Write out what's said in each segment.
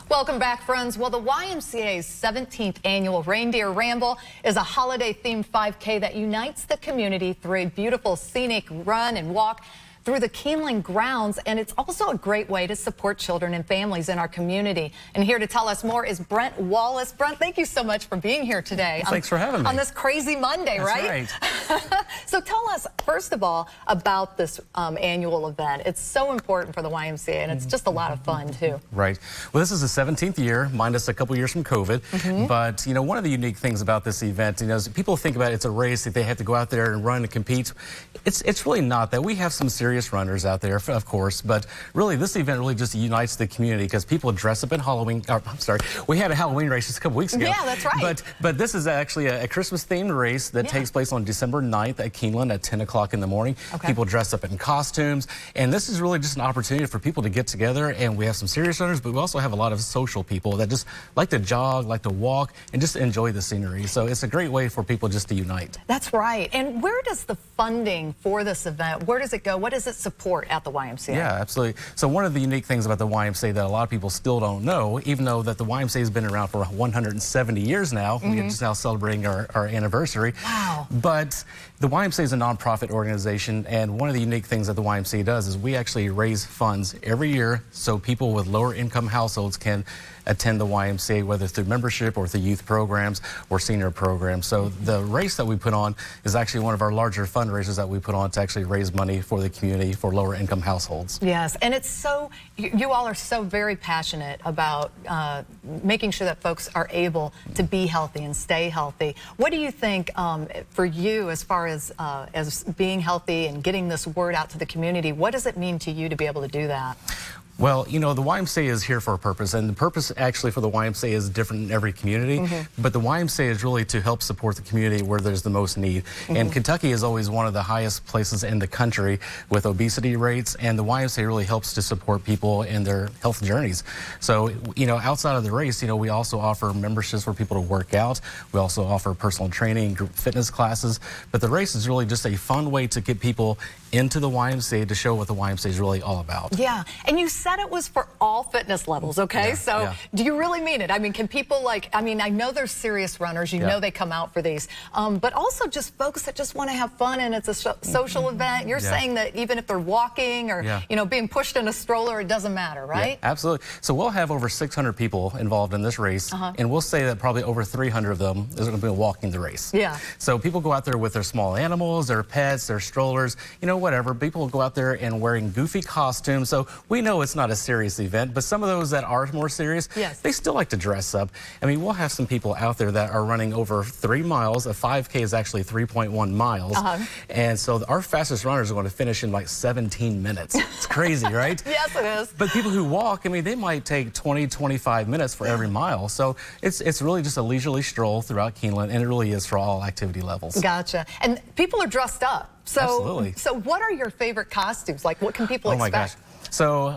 Welcome back, friends. Well, the YMCA's 17th annual Reindeer Ramble is a holiday-themed 5K that unites the community through a beautiful scenic run and walk through the Keeneland grounds, and it's also a great way to support children and families in our community. And here to tell us more is Brent Wallace. Brent, thank you so much for being here today. Well, thanks for having me. On this crazy Monday, right? So tell us, first of all, about this annual event. It's so important for the YMCA, and it's just a lot of fun, too. Right. Well, this is the 17th year, minus a couple years from COVID. But, you know, one of the unique things about this event, you know, is people think about it's a race that they have to go out there and run and compete. It's really not that. We have some serious runners out there, of course, but really this event really just unites the community because people dress up in Halloween. I'm sorry, we had a Halloween race just a couple weeks ago. Yeah, that's right. But this is actually a Christmas-themed race that takes place on December 9th at Keeneland at 10 o'clock in the morning. Okay. People dress up in costumes, and this is really just an opportunity for people to get together, and we have some serious runners, but we also have a lot of social people that just like to jog, like to walk, and just enjoy the scenery. So it's a great way for people just to unite. That's right. And where does the funding for this event, where does it go? What does it support at the YMCA? Yeah, absolutely. So one of the unique things about the YMCA that a lot of people still don't know, even though that the YMCA has been around for 170 years now, we are just now celebrating our anniversary. Wow. But the YMCA is a nonprofit organization, and one of the unique things that the YMCA does is we actually raise funds every year so people with lower income households can attend the YMCA, whether through membership or through youth programs or senior programs. So the race that we put on is actually one of our larger fundraisers that we put on to actually raise money for the community for lower income households. Yes, and it's so, you all are so very passionate about making sure that folks are able to be healthy and stay healthy. What do you think for you as far as being healthy and getting this word out to the community? What does it mean to you to be able to do that? Well, you know, the YMCA is here for a purpose, and the purpose actually for the YMCA is different in every community, but the YMCA is really to help support the community where there's the most need. And Kentucky is always one of the highest places in the country with obesity rates, and the YMCA really helps to support people in their health journeys. So, you know, outside of the race, you know, we also offer memberships for people to work out. We also offer personal training, group fitness classes, but the race is really just a fun way to get people into the YMCA to show what the YMCA is really all about. Yeah, and you said it was for all fitness levels, okay? So do you really mean it? I mean, can people I know there's serious runners, you know they come out for these, but also just folks that just want to have fun and it's a social event. You're saying that even if they're walking or, you know, being pushed in a stroller, it doesn't matter, right? Yeah, absolutely. So we'll have over 600 people involved in this race, and we'll say that probably over 300 of them is going to be walking the race. Yeah. So people go out there with their small animals, their pets, their strollers, you know, whatever. People will go out there and wearing goofy costumes. So we know it's not a serious event, but some of those that are more serious, they still like to dress up. I mean, we'll have some people out there that are running over 3 miles. A 5K is actually 3.1 miles. And so our fastest runners are going to finish in like 17 minutes. It's crazy, right? Yes, it is. But people who walk, I mean, they might take 20, 25 minutes for every mile. So it's really just a leisurely stroll throughout Keeneland, and it really is for all activity levels. Gotcha. And people are dressed up. So, absolutely. So what are your favorite costumes? Like, what can people expect? Oh my gosh. So,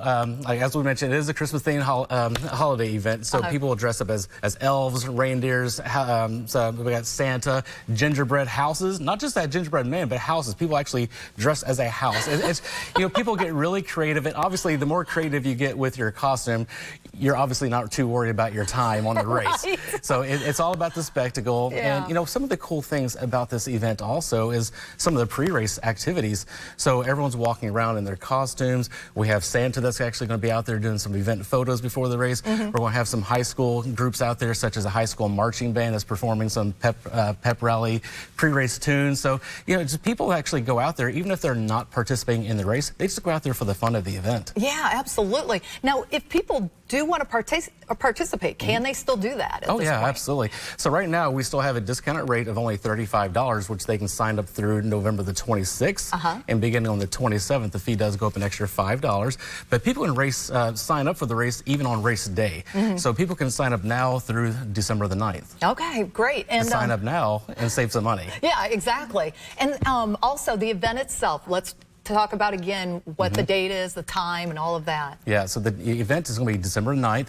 as we mentioned, it is a Christmas-themed holiday event, so people will dress up as elves, reindeers, so we got Santa, gingerbread houses, not just that gingerbread man, but houses. People actually dress as a house. It's you know, people get really creative, and obviously the more creative you get with your costume, you're obviously not too worried about your time on the race. So it's all about the spectacle. And, you know, some of the cool things about this event also is some of the pre-race activities. So everyone's walking around in their costumes. We have Santa that's actually going to be out there doing some event photos before the race. We're going to have some high school groups out there, such as a high school marching band that's performing some pep rally pre-race tunes. So, you know, just people actually go out there, even if they're not participating in the race, they just go out there for the fun of the event. Yeah, absolutely. Now, if people do want to participate, can they still do that? Oh, yeah, absolutely. So right now, we still have a discounted rate of only $35, which they can sign up through November the 26th. And beginning on the 27th, the fee does go up an extra $5. But people can sign up for the race even on race day. So people can sign up now through December the 9th. Okay, great. And sign up now and save some money. Yeah, exactly. And also the event itself, let's talk about again what the date is, the time, and all of that. Yeah, so the event is going to be December 9th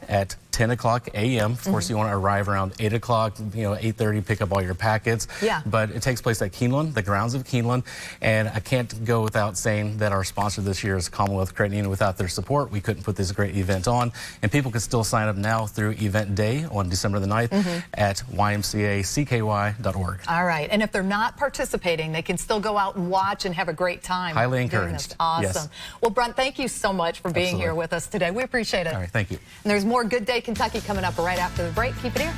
at 10 10 o'clock a.m. Of course, you want to arrive around 8 o'clock, 8:30, pick up all your packets. Yeah. But it takes place at Keeneland, the grounds of Keeneland. And I can't go without saying that our sponsor this year is Commonwealth Credit Union. Without their support, we couldn't put this great event on. And people can still sign up now through event day on December the 9th at YMCA.org. All right. And if they're not participating, they can still go out and watch and have a great time. Highly encouraged. Awesome. Yes. Well, Brent, thank you so much for being here with us today. We appreciate it. All right. Thank you. And there's more Good Day Kentucky coming up right after the break. Keep it here.